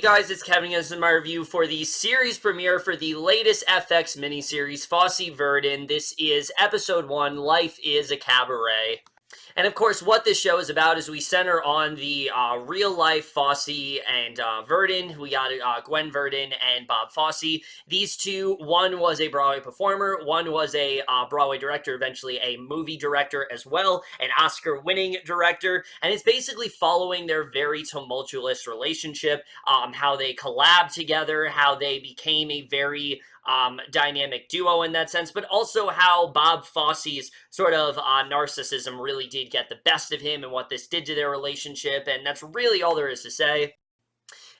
Hey guys, it's Kevin. This is my review for the series premiere for the latest FX miniseries, Fosse Verdon. This is episode 1, Life is a Cabaret. And of course, what this show is about is we center on the real-life Fosse and Verdon. We got Gwen Verdon and Bob Fosse. These two, one was a Broadway performer, one was a Broadway director, eventually a movie director as well, an Oscar-winning director, and it's basically following their very tumultuous relationship, how they collabed together, how they became a very dynamic duo in that sense, but also how Bob Fosse's sort of narcissism really did get the best of him and what this did to their relationship, and that's really all there is to say.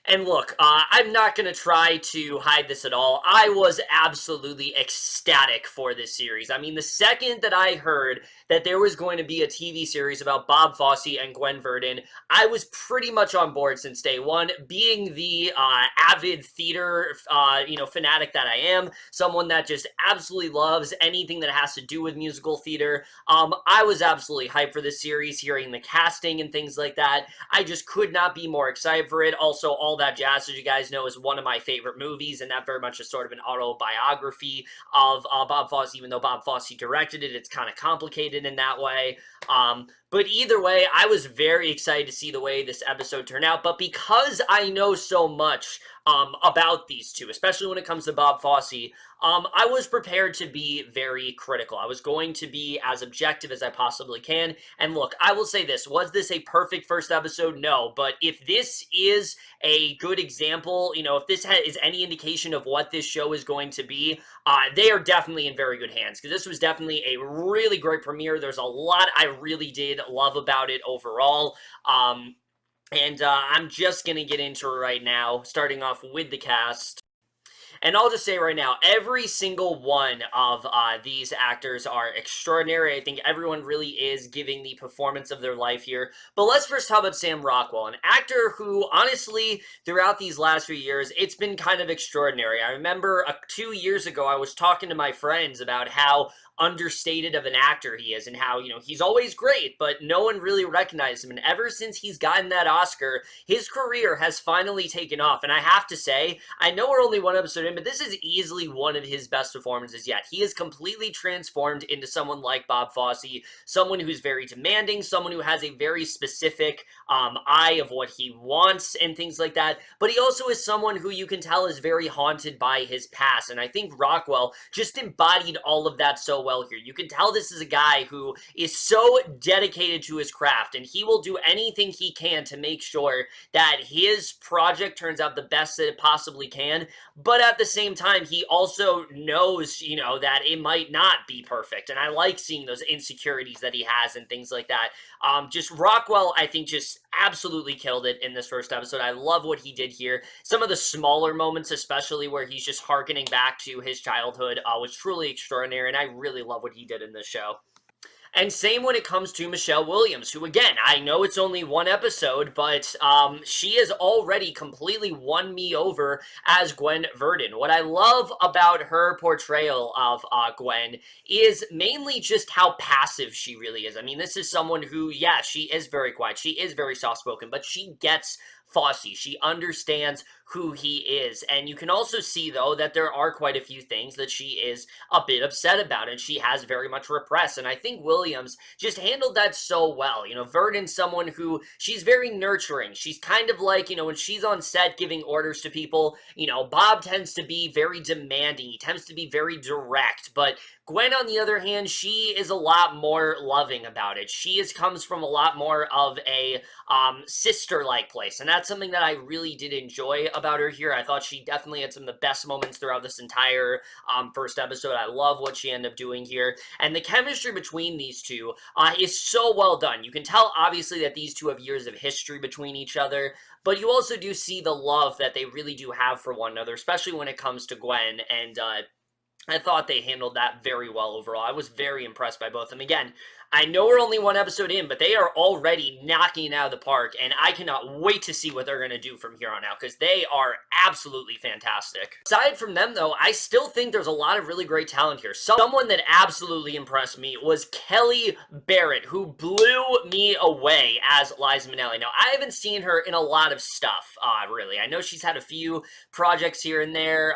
And look, I'm not going to try to hide this at all. I was absolutely ecstatic for this series. I mean, the second that I heard that there was going to be a TV series about Bob Fosse and Gwen Verdon, I was pretty much on board since day one. Being the avid theater, fanatic that I am, someone that just absolutely loves anything that has to do with musical theater, I was absolutely hyped for this series, hearing the casting and things like that. I just could not be more excited for it. Also, All That Jazz, as you guys know, is one of my favorite movies, and that very much is sort of an autobiography of Bob Fosse. Even though Bob Fosse directed it, it's kind of complicated in that way. But either way, I was very excited to see the way this episode turned out. But because I know so much about these two, especially when it comes to Bob Fosse, I was prepared to be very critical. I was going to be as objective as I possibly can. And look, I will say this. Was this a perfect first episode? No. But if this is a good example, if this is any indication of what this show is going to be, they are definitely in very good hands. Because this was definitely a really great premiere. There's a lot I really did love about it overall. And I'm just going to get into it right now, starting off with the cast. And I'll just say right now, every single one of these actors are extraordinary. I think everyone really is giving the performance of their life here. But let's first talk about Sam Rockwell, an actor who, honestly, throughout these last few years, it's been kind of extraordinary. I remember 2 years ago, I was talking to my friends about how understated of an actor he is and how, he's always great, but no one really recognized him. And ever since he's gotten that Oscar, his career has finally taken off. And I have to say, I know we're only one episode in, but this is easily one of his best performances yet. He is completely transformed into someone like Bob Fosse, someone who's very demanding, someone who has a very specific eye of what he wants and things like that. But he also is someone who you can tell is very haunted by his past. And I think Rockwell just embodied all of that so well here. You can tell this is a guy who is so dedicated to his craft, and he will do anything he can to make sure that his project turns out the best that it possibly can. But at the same time, he also knows, that it might not be perfect. And I like seeing those insecurities that he has and things like that. Just Rockwell, I think, just absolutely killed it in this first episode. I love what he did here. Some of the smaller moments, especially where he's just hearkening back to his childhood, was truly extraordinary, and I really love what he did in this show. And same when it comes to Michelle Williams, who, again, I know it's only one episode, but she has already completely won me over as Gwen Verdon. What I love about her portrayal of Gwen is mainly just how passive she really is. I mean, this is someone who, yeah, she is very quiet. She is very soft-spoken, but she gets Fosse. She understands who he is. And you can also see, though, that there are quite a few things that she is a bit upset about, and she has very much repressed. And I think Williams just handled that so well. Verdon's someone who, she's very nurturing. She's kind of like, when she's on set giving orders to people, Bob tends to be very demanding. He tends to be very direct. But Gwen, on the other hand, she is a lot more loving about it. She comes from a lot more of a sister-like place, and that's something that I really did enjoy about her here. I thought she definitely had some of the best moments throughout this entire first episode. I love what she ended up doing here, and the chemistry between these two is so well done. You can tell, obviously, that these two have years of history between each other, but you also do see the love that they really do have for one another, especially when it comes to Gwen, and I thought they handled that very well overall. I was very impressed by both of them. Again, I know we're only one episode in, but they are already knocking it out of the park, and I cannot wait to see what they're going to do from here on out, because they are absolutely fantastic. Aside from them, though, I still think there's a lot of really great talent here. Someone that absolutely impressed me was Kelly Barrett, who blew me away as Liza Minnelli. Now, I haven't seen her in a lot of stuff, really. I know she's had a few projects here and there.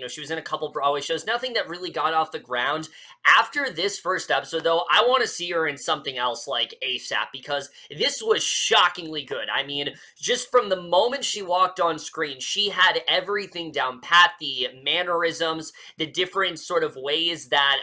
She was in a couple Broadway shows. Nothing that really got off the ground. After this first episode, though, I want to see her in something else like ASAP, because this was shockingly good. I mean, just from the moment she walked on screen, she had everything down pat, the mannerisms, the different sort of ways that,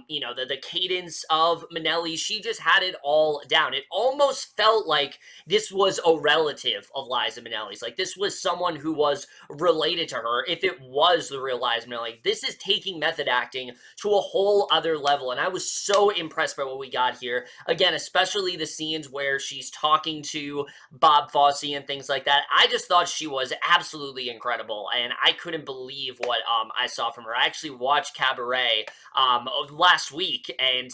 the cadence of Minnelli, she just had it all down. It almost felt like this was a relative of Liza Minnelli's. Like, this was someone who was related to her, if it was the real Liza Minnelli. This is taking method acting to a whole other level, and I was so impressed by what we got here. Again, especially the scenes where she's talking to Bob Fosse and things like that. I just thought she was absolutely incredible, and I couldn't believe what I saw from her. I actually watched Cabaret last week, and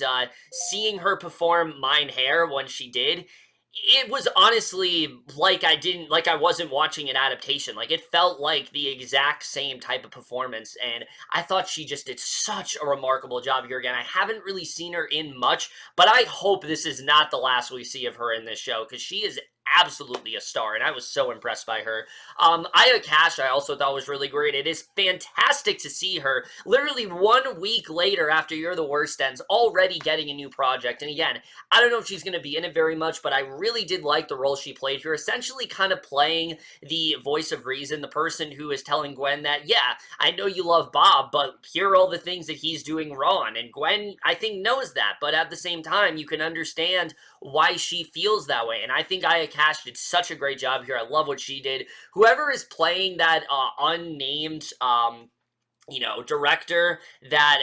seeing her perform Mein Herr when she did, it was honestly like I wasn't watching an adaptation. Like, it felt like the exact same type of performance, and I thought she just did such a remarkable job here again. I haven't really seen her in much, but I hope this is not the last we see of her in this show, because she is absolutely a star, and I was so impressed by her. Aya Cash, I also thought was really great. It is fantastic to see her literally 1 week later after You're the Worst ends, already getting a new project. And again, I don't know if she's going to be in it very much, but I really did like the role she played here, essentially kind of playing the voice of reason, the person who is telling Gwen that, yeah, I know you love Bob, but here are all the things that he's doing wrong. And Gwen, I think, knows that, but at the same time, you can understand why she feels that way. And I think Aya Cash did such a great job here. I love what she did. Whoever is playing that unnamed director that,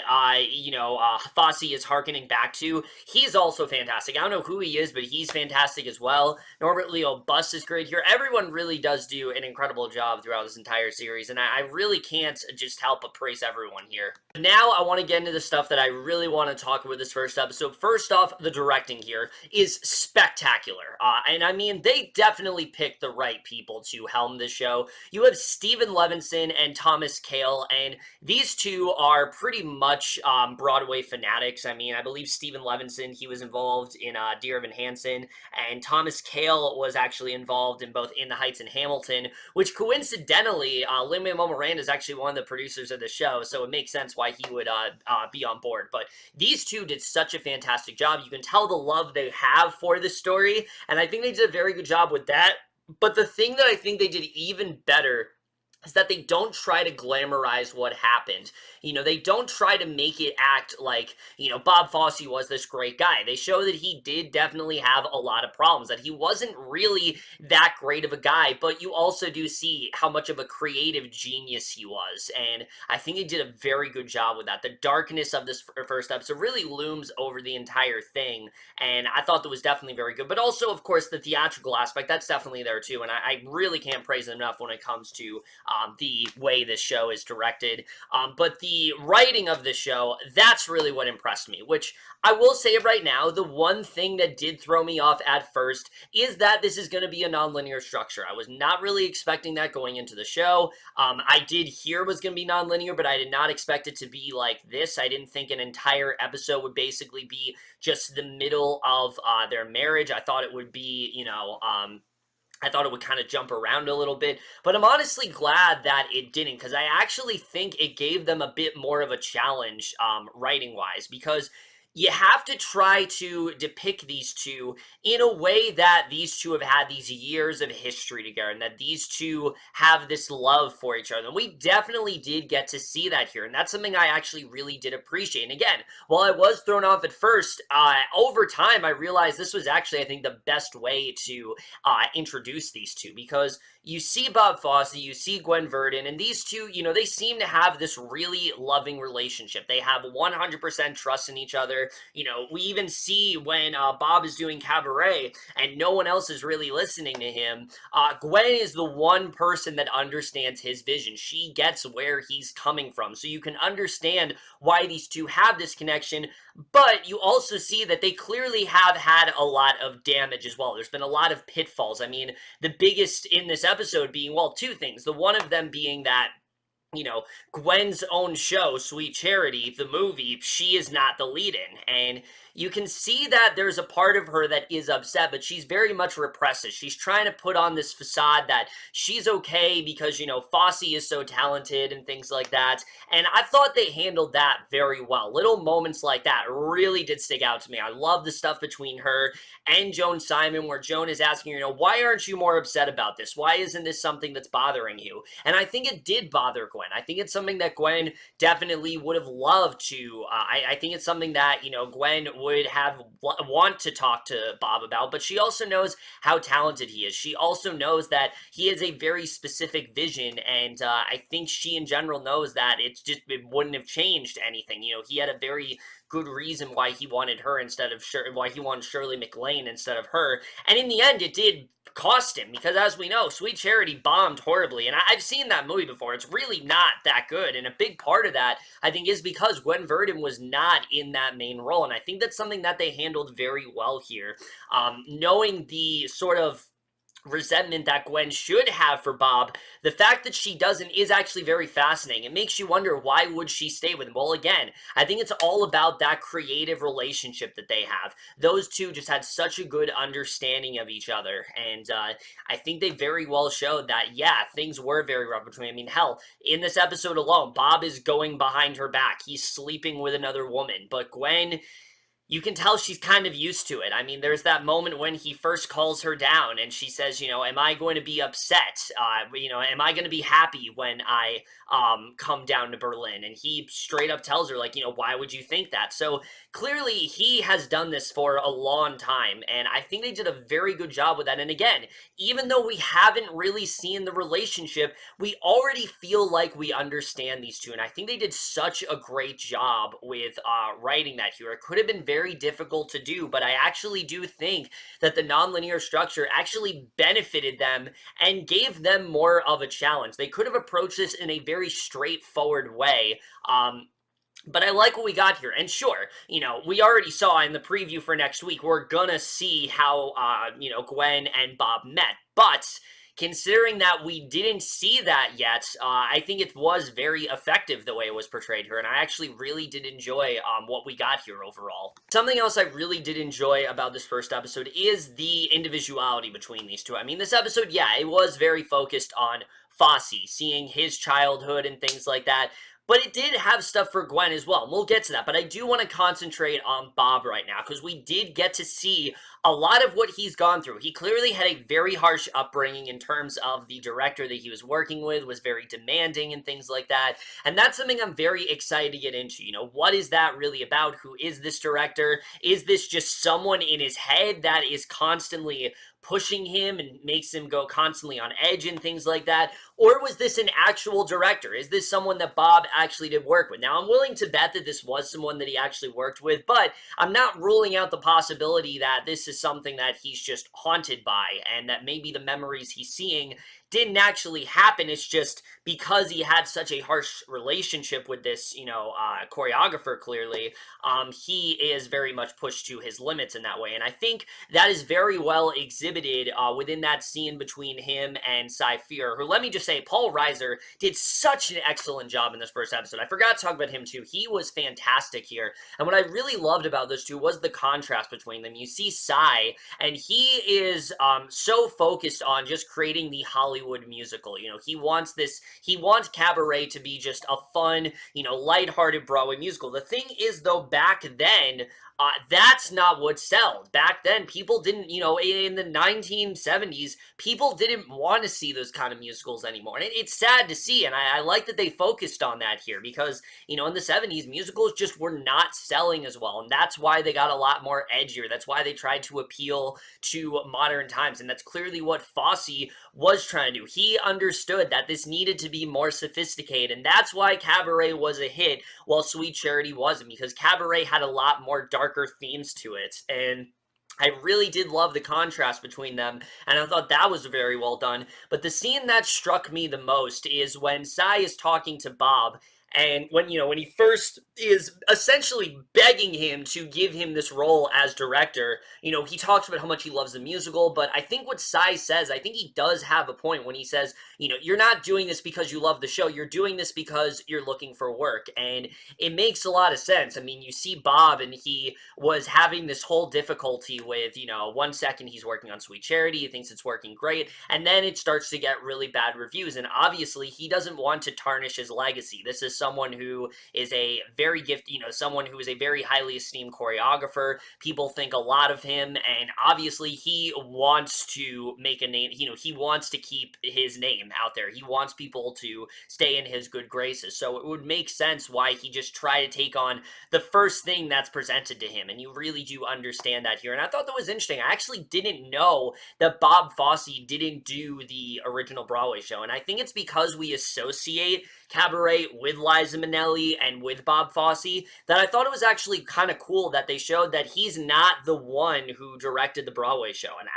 Fosse is hearkening back to, he's also fantastic. I don't know who he is, but he's fantastic as well. Norbert Leo Butz is great here. Everyone really does do an incredible job throughout this entire series, and I really can't just help but praise everyone here. Now, I want to get into the stuff that I really want to talk about this first episode. First off, the directing here is spectacular. And I mean, they definitely picked the right people to helm this show. You have Stephen Levenson and Thomas Kail, and these two are pretty much Broadway fanatics. I mean, I believe Stephen Levenson, he was involved in Dear Evan Hansen, and Thomas Kail was actually involved in both In the Heights and Hamilton, which coincidentally, Lin-Manuel Miranda is actually one of the producers of the show, so it makes sense why he would be on board. But these two did such a fantastic job. You can tell the love they have for the story, and I think they did a very good job with that. But the thing that I think they did even better is that they don't try to glamorize what happened. They don't try to make it act like, Bob Fosse was this great guy. They show that he did definitely have a lot of problems, that he wasn't really that great of a guy, but you also do see how much of a creative genius he was, and I think he did a very good job with that. The darkness of this first episode really looms over the entire thing, and I thought that was definitely very good, but also, of course, the theatrical aspect, that's definitely there too, and I really can't praise it enough when it comes to the way this show is directed. But the writing of the show, that's really what impressed me, which I will say right now, the one thing that did throw me off at first is that this is going to be a nonlinear structure. I was not really expecting that going into the show. I did hear it was going to be nonlinear, but I did not expect it to be like this. I didn't think an entire episode would basically be just the middle of their marriage. I thought it would be, I thought it would kind of jump around a little bit, but I'm honestly glad that it didn't, because I actually think it gave them a bit more of a challenge writing-wise, because you have to try to depict these two in a way that these two have had these years of history together, and that these two have this love for each other. And we definitely did get to see that here, and that's something I actually really did appreciate. And again, while I was thrown off at first, over time I realized this was actually, I think, the best way to introduce these two, because you see Bob Fosse, you see Gwen Verdon, and these two, you know, they seem to have this really loving relationship. They have 100% trust in each other. You know, we even see when Bob is doing Cabaret and no one else is really listening to him, Gwen is the one person that understands his vision. She gets where he's coming from. So you can understand why these two have this connection, but you also see that they clearly have had a lot of damage as well. There's been a lot of pitfalls. I mean, the biggest in this episode being, well, two things. The one of them being that, you know, Gwen's own show, Sweet Charity, the movie, she is not the lead in. And you can see that there's a part of her that is upset, but she's very much repressive. She's trying to put on this facade that she's okay because, you know, Fosse is so talented and things like that. And I thought they handled that very well. Little moments like that really did stick out to me. I love the stuff between her and Joan Simon, where Joan is asking her, you know, why aren't you more upset about this? Why isn't this something that's bothering you? And I think it did bother Gwen. I think it's something that Gwen definitely would have loved to. I think it's something that, you know, Gwen would have want to talk to Bob about, but she also knows how talented he is. She also knows that he has a very specific vision, and I think she in general knows that it wouldn't have changed anything. You know, he had a very good reason why he wanted her instead of why he wanted Shirley MacLaine instead of her, and in the end it did cost him, because as we know, Sweet Charity bombed horribly, and I've seen that movie before. It's really not that good, and a big part of that, I think, is because Gwen Verdon was not in that main role, and I think that's something that they handled very well here. Knowing the sort of resentment that Gwen should have for Bob, the fact that she doesn't is actually very fascinating. It makes you wonder, why would she stay with him? Well, again, I think it's all about that creative relationship that they have. Those two just had such a good understanding of each other, and I think they very well showed that, yeah, things were very rough between. I mean, hell, in this episode alone, Bob is going behind her back. He's sleeping with another woman, but Gwen, you can tell she's kind of used to it. I mean, there's that moment when he first calls her down and she says, you know, am I going to be upset? You know, am I going to be happy when I come down to Berlin? And he straight up tells her, like, you know, why would you think that? So clearly he has done this for a long time, and I think they did a very good job with that. And again, even though we haven't really seen the relationship, we already feel like we understand these two, and I think they did such a great job with writing that here. It could have been very difficult to do, but I actually do think that the nonlinear structure actually benefited them and gave them more of a challenge. They could have approached this in a very straightforward way, but I like what we got here. And sure, you know, we already saw in the preview for next week, we're gonna see how, you know, Gwen and Bob met. But considering that we didn't see that yet, I think it was very effective the way it was portrayed here, and I actually really did enjoy what we got here overall. Something else I really did enjoy about this first episode is the individuality between these two. I mean, this episode, yeah, it was very focused on Fosse, seeing his childhood and things like that, but it did have stuff for Gwen as well. We'll get to that, but I do want to concentrate on Bob right now, because we did get to see a lot of what he's gone through. He clearly had a very harsh upbringing in terms of the director that he was working with was very demanding and things like that, and that's something I'm very excited to get into. You know, what is that really about? Who is this director? Is this just someone in his head that is constantly pushing him and makes him go constantly on edge and things like that? Or was this an actual director? Is this someone that Bob actually did work with? Now, I'm willing to bet that this was someone that he actually worked with, but I'm not ruling out the possibility that this is something that he's just haunted by, and that maybe the memories he's seeing didn't actually happen. It's just because he had such a harsh relationship with this, you know, choreographer, clearly, he is very much pushed to his limits in that way. And I think that is very well exhibited within that scene between him and Cypher, who, let me just say, Paul Reiser did such an excellent job in this first episode. I forgot to talk about him too. He was fantastic here. And what I really loved about those two was the contrast between them. You see Cy, and he is so focused on just creating the Hollywood musical. You know, he wants Cabaret to be just a fun, you know, lighthearted Broadway musical. The thing is, though, back then, that's not what sold. Back then, people didn't, you know, in the 1970s, people didn't want to see those kind of musicals anymore. And it's sad to see, and I like that they focused on that here, because, you know, in the 70s, musicals just were not selling as well, and that's why they got a lot more edgier. That's why they tried to appeal to modern times, and that's clearly what Fosse was trying trying to do. He understood that this needed to be more sophisticated, and that's why Cabaret was a hit while Sweet Charity wasn't, because Cabaret had a lot more darker themes to it, and I really did love the contrast between them, and I thought that was very well done. But the scene that struck me the most is when Sai is talking to Bob, and when he first is essentially begging him to give him this role as director. He talks about how much he loves the musical, but I think what Sai says, I think he does have a point when he says, you're not doing this because you love the show, you're doing this because you're looking for work, and it makes a lot of sense. I mean, you see Bob, and he was having this whole difficulty with, 1 second he's working on Sweet Charity, he thinks it's working great, and then it starts to get really bad reviews, and obviously he doesn't want to tarnish his legacy. This is someone who is a very gifted, someone who is a very highly esteemed choreographer. People think a lot of him, and obviously he wants to make a name. He wants to keep his name out there. He wants people to stay in his good graces. So it would make sense why he just try to take on the first thing that's presented to him, and you really do understand that here. And I thought that was interesting. I actually didn't know that Bob Fosse didn't do the original Broadway show, and I think it's because we associate Cabaret with Liza Minnelli and with Bob Fosse that I thought it was actually kind of cool that they showed that he's not the one who directed the Broadway show, and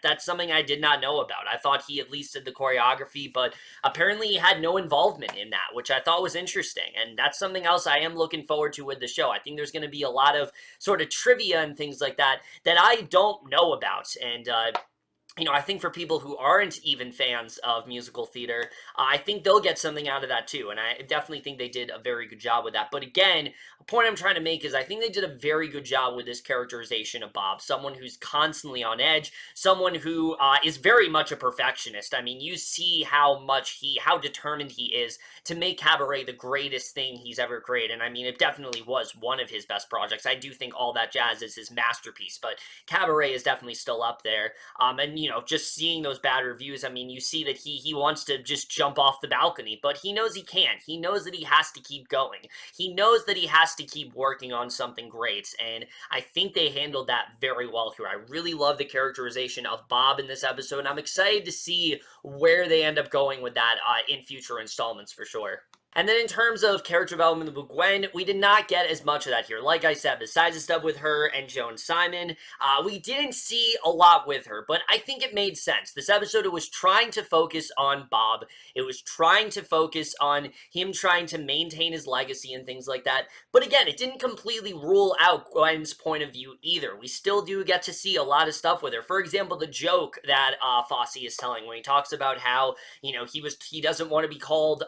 that's something I did not know about. I thought he at least did the choreography, but apparently he had no involvement in that, which I thought was interesting, and that's something else I am looking forward to with the show. I think there's going to be a lot of sort of trivia and things like that that I don't know about, and I think for people who aren't even fans of musical theater, I think they'll get something out of that too, and I definitely think they did a very good job with that. But again, a point I'm trying to make is I think they did a very good job with this characterization of Bob, someone who's constantly on edge, someone who is very much a perfectionist. I mean, you see how determined he is to make Cabaret the greatest thing he's ever created, and I mean, it definitely was one of his best projects. I do think All That Jazz is his masterpiece, but Cabaret is definitely still up there, and just seeing those bad reviews, I mean, you see that he wants to just jump off the balcony, but he knows he can't. He knows that he has to keep going. He knows that he has to keep working on something great, and I think they handled that very well here. I really love the characterization of Bob in this episode, and I'm excited to see where they end up going with that in future installments for sure. And then in terms of character development with Gwen, we did not get as much of that here. Like I said, besides the stuff with her and Joan Simon, we didn't see a lot with her, but I think it made sense. This episode, it was trying to focus on Bob. It was trying to focus on him trying to maintain his legacy and things like that. But again, it didn't completely rule out Gwen's point of view either. We still do get to see a lot of stuff with her. For example, the joke that Fosse is telling when he talks about how, he doesn't want to be called,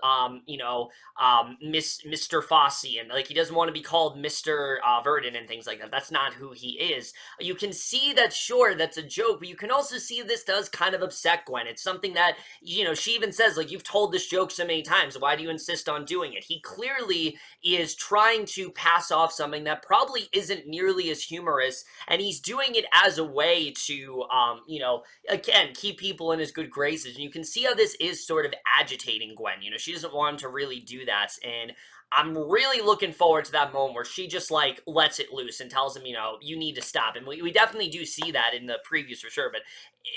Mr. Fosse, and he doesn't want to be called Mr. Verdon and things like that. That's not who he is. You can see that, sure, that's a joke, but you can also see this does kind of upset Gwen. It's something that, she even says, you've told this joke so many times, why do you insist on doing it? He clearly is trying to pass off something that probably isn't nearly as humorous, and he's doing it as a way to, again, keep people in his good graces. And you can see how this is sort of agitating Gwen. She doesn't want him to really do that, and I'm really looking forward to that moment where she just lets it loose and tells him, you need to stop. And we definitely do see that in the previews for sure, but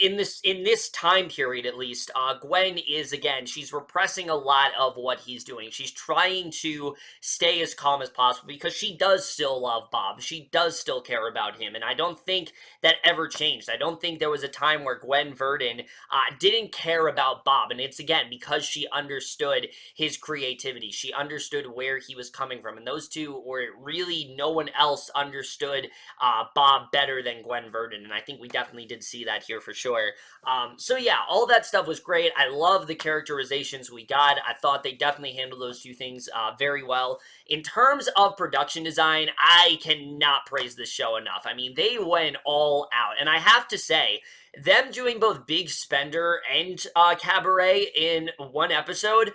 in this time period at least, Gwen is, again, she's repressing a lot of what he's doing. She's trying to stay as calm as possible because she does still love Bob. She does still care about him, and I don't think that ever changed. I don't think there was a time where Gwen Verdon didn't care about Bob, and it's, again, because she understood his creativity. She understood where he was coming from, and those two were really, no one else understood Bob better than Gwen Verdon, and I think we definitely did see that here for sure. So yeah, all that stuff was great. I love the characterizations we got. I thought they definitely handled those two things very well. In terms of production design, I cannot praise this show enough. I mean, they went all out, and I have to say, them doing both Big Spender and Cabaret in one episode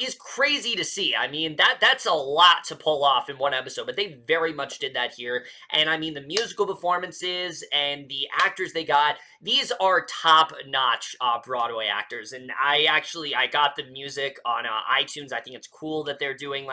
is crazy to see. I mean, that's a lot to pull off in one episode, but they very much did that here. And I mean, the musical performances and the actors they got, these are top-notch Broadway actors. And I got the music on iTunes. I think it's cool that they're doing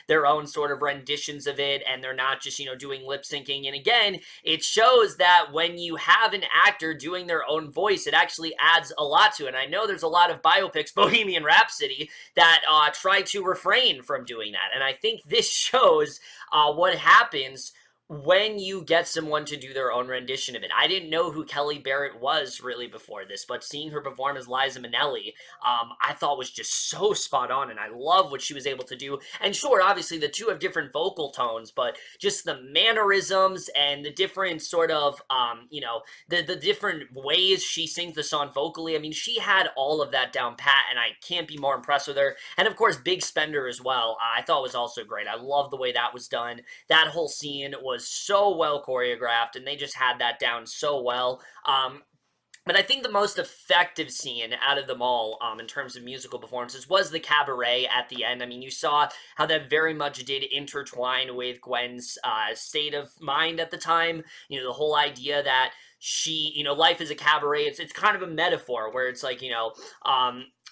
their own sort of renditions of it, and they're not just, doing lip syncing. And again, it shows that when you have an actor doing their their own voice, it actually adds a lot to it. And I know there's a lot of biopics, Bohemian Rhapsody, that try to refrain from doing that. And I think this shows what happens when you get someone to do their own rendition of it. I didn't know who Kelly Barrett was really before this, but seeing her perform as Liza Minnelli, I thought was just so spot on, and I love what she was able to do. And sure, obviously the two have different vocal tones, but just the mannerisms and the different sort of, you know, the different ways she sings the song vocally. I mean, she had all of that down pat, and I can't be more impressed with her. And of course, Big Spender as well, I thought was also great. I love the way that was done. That whole scene was so well choreographed, and they just had that down so well. But I think the most effective scene out of them all, in terms of musical performances, was the cabaret at the end. I mean, you saw how that very much did intertwine with Gwen's state of mind at the time. You know, the whole idea that she, you know, life is a cabaret. It's kind of a metaphor where it's like, you know,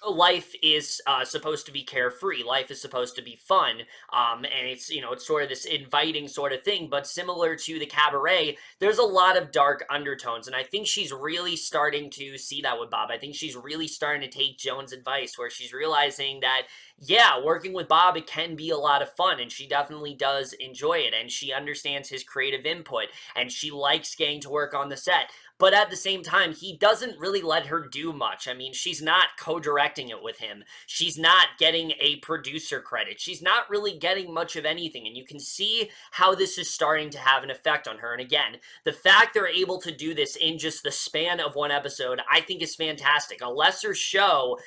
life is supposed to be carefree. Life is supposed to be fun. And it's, you know, it's sort of this inviting sort of thing. But similar to the cabaret, there's a lot of dark undertones. And I think she's really starting to see that with Bob. I think she's really starting to take Joan's advice, where she's realizing that, yeah, working with Bob, it can be a lot of fun, and she definitely does enjoy it, and she understands his creative input, and she likes getting to work on the set. But at the same time, he doesn't really let her do much. I mean, she's not co-directing it with him. She's not getting a producer credit. She's not really getting much of anything, and you can see how this is starting to have an effect on her. And again, the fact they're able to do this in just the span of one episode, I think is fantastic. A lesser show,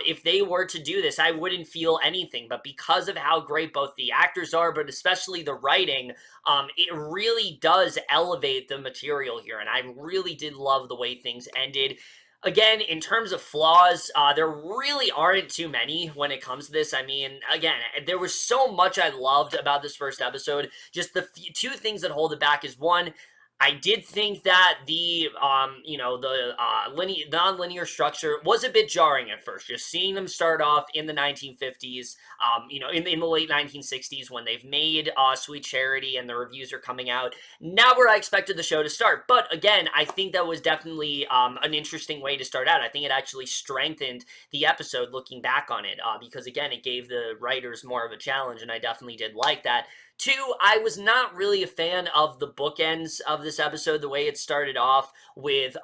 if they were to do this, I wouldn't feel anything. But because of how great both the actors are, but especially the writing, it really does elevate the material here, and I really did love the way things ended. Again, in terms of flaws, there really aren't too many when it comes to this. I mean, again, there was so much I loved about this first episode. Just the two things that hold it back is, one, I did think that the, you know, the non-linear structure was a bit jarring at first. Just seeing them start off in the 1950s, you know, in the late 1960s when they've made Sweet Charity and the reviews are coming out. Not where I expected the show to start. But again, I think that was definitely an interesting way to start out. I think it actually strengthened the episode looking back on it, because again, it gave the writers more of a challenge, and I definitely did like that. Two, I was not really a fan of the bookends of this episode, the way it started off with,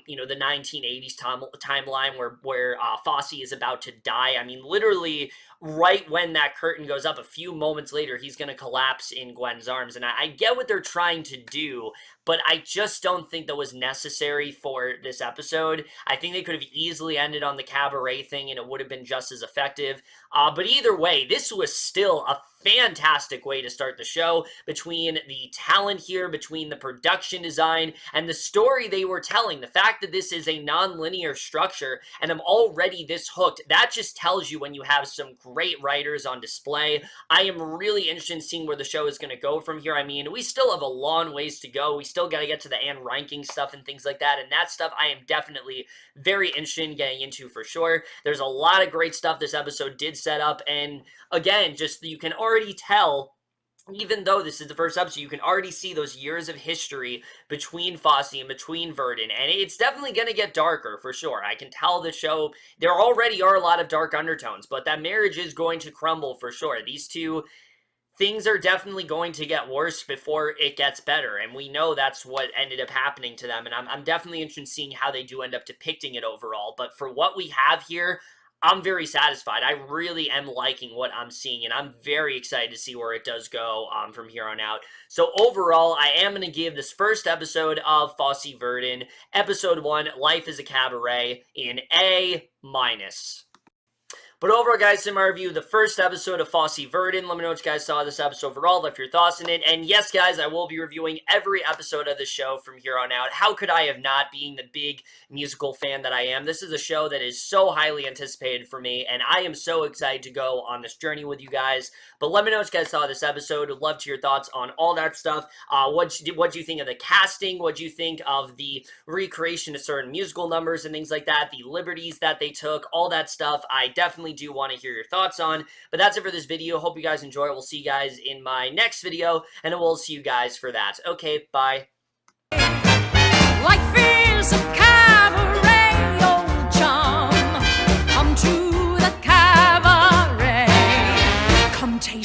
you know, the 1980s timeline where Fosse is about to die. I mean, literally, right when that curtain goes up, a few moments later, he's going to collapse in Gwen's arms. And I get what they're trying to do, but I just don't think that was necessary for this episode. I think they could have easily ended on the cabaret thing, and it would have been just as effective. But either way, this was still a fantastic way to start the show, between the talent here, between the production design, and the story they were telling. The fact that this is a non-linear structure, and I'm already this hooked, that just tells you when you have some great writers on display. I am really interested in seeing where the show is going to go from here. I mean, we still have a long ways to go. We still got to get to the Anne Reinking stuff and things like that, and that stuff I am definitely very interested in getting into for sure. There's a lot of great stuff this episode did set up, and again, just you can already tell, even though this is the first episode, you can already see those years of history between Fosse and between Verdon, and it's definitely going to get darker for sure. I can tell the show, there already are a lot of dark undertones, but that marriage is going to crumble for sure. These two things are definitely going to get worse before it gets better, and we know that's what ended up happening to them, and I'm definitely interested in seeing how they do end up depicting it overall. But for what we have here, I'm very satisfied. I really am liking what I'm seeing, and I'm very excited to see where it does go from here on out. So overall, I am going to give this first episode of Fosse Verdon, episode 1, Life is a Cabaret, an A-. But overall, guys, in my review, the first episode of Fosse Verdon. Let me know what you guys saw of this episode overall, left your thoughts in it. And yes, guys, I will be reviewing every episode of the show from here on out. How could I have not, being the big musical fan that I am? This is a show that is so highly anticipated for me, and I am so excited to go on this journey with you guys. But let me know what you guys saw of this episode. Would love to hear your thoughts on all that stuff. What do you think of the casting? What do you think of the recreation of certain musical numbers and things like that? The liberties that they took, all that stuff. I definitely do want to hear your thoughts on. But that's it for this video. Hope you guys enjoy it. We'll see you guys in my next video, and we'll see you guys for that. Okay, bye. Life is a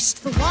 rest the